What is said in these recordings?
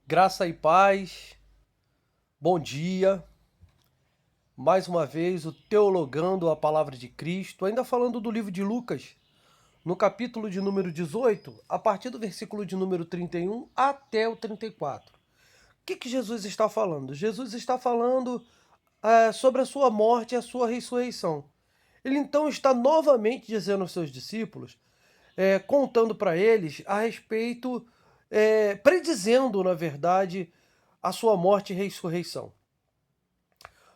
Graça e paz, bom dia. Mais uma vez, o Teologando a Palavra de Cristo, ainda falando do livro de Lucas, no capítulo de número 18, a partir do versículo de número 31 até o 34. O que Jesus está falando? Jesus está falando sobre a sua morte e a sua ressurreição. Ele então está novamente dizendo aos seus discípulos, contando para eles a respeito, predizendo, na verdade, a sua morte e ressurreição.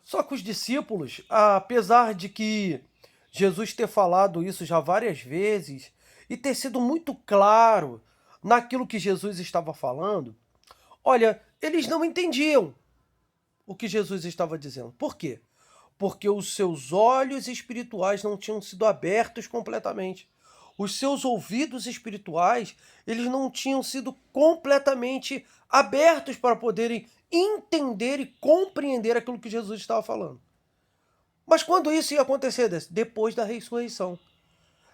Só que os discípulos, apesar de que Jesus ter falado isso já várias vezes e ter sido muito claro naquilo que Jesus estava falando, olha, eles não entendiam o que Jesus estava dizendo. Por quê? Porque os seus olhos espirituais não tinham sido abertos completamente. Os seus ouvidos espirituais, eles não tinham sido completamente abertos para poderem entender e compreender aquilo que Jesus estava falando. Mas quando isso ia acontecer? Depois da ressurreição.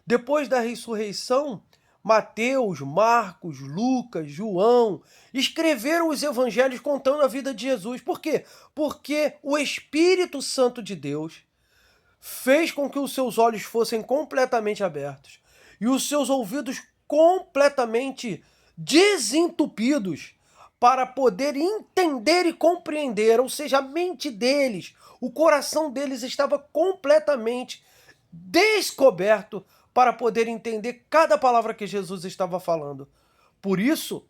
Depois da ressurreição, Mateus, Marcos, Lucas, João escreveram os evangelhos contando a vida de Jesus. Por quê? Porque o Espírito Santo de Deus fez com que os seus olhos fossem completamente abertos e os seus ouvidos completamente desentupidos para poder entender e compreender, ou seja, a mente deles, o coração deles estava completamente descoberto para poder entender cada palavra que Jesus estava falando. Por isso,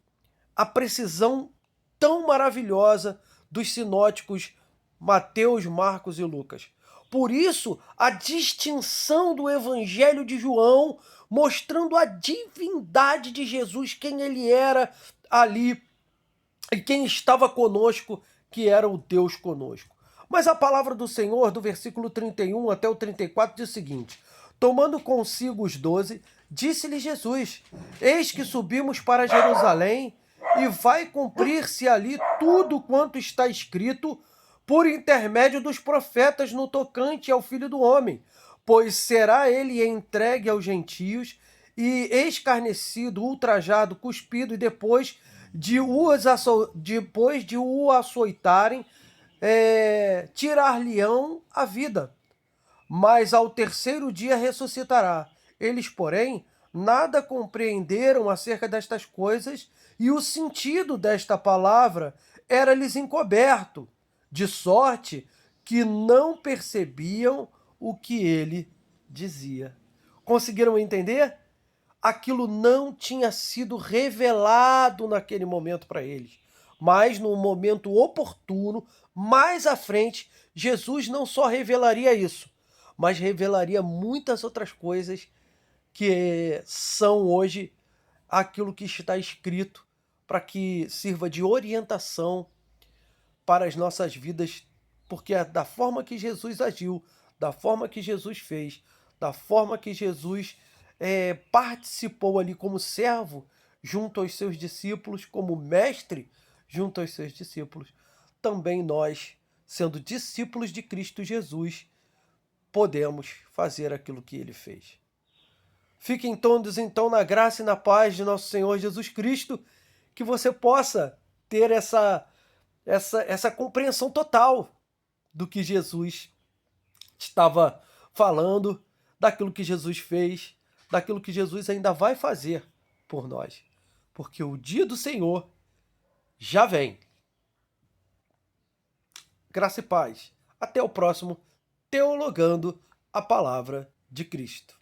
a precisão tão maravilhosa dos sinóticos Mateus, Marcos e Lucas. Por isso, a distinção do Evangelho de João, mostrando a divindade de Jesus, quem ele era ali e quem estava conosco, que era o Deus conosco. Mas a palavra do Senhor, do versículo 31 até o 34, diz o seguinte: tomando consigo os 12, disse-lhe Jesus: eis que subimos para Jerusalém, e vai cumprir-se ali tudo quanto está escrito por intermédio dos profetas no tocante ao Filho do Homem. Pois será ele entregue aos gentios, e escarnecido, ultrajado, cuspido, e depois de o açoitarem, tirar-lhe-ão a vida. Mas ao terceiro dia ressuscitará. Eles, porém, nada compreenderam acerca destas coisas, e o sentido desta palavra era-lhes encoberto, de sorte que não percebiam o que ele dizia. Conseguiram entender? Aquilo não tinha sido revelado naquele momento para eles. Mas no momento oportuno, mais à frente, Jesus não só revelaria isso, mas revelaria muitas outras coisas que são hoje aquilo que está escrito para que sirva de orientação para as nossas vidas, porque é da forma que Jesus agiu, da forma que Jesus fez, da forma que Jesus participou ali como servo junto aos seus discípulos, como mestre junto aos seus discípulos, também nós, sendo discípulos de Cristo Jesus, podemos fazer aquilo que ele fez. Fiquem todos então na graça e na paz de nosso Senhor Jesus Cristo, que você possa ter essa compreensão total do que Jesus estava falando, daquilo que Jesus fez, daquilo que Jesus ainda vai fazer por nós. Porque o dia do Senhor já vem. Graça e paz. Até o próximo Teologando a Palavra de Cristo.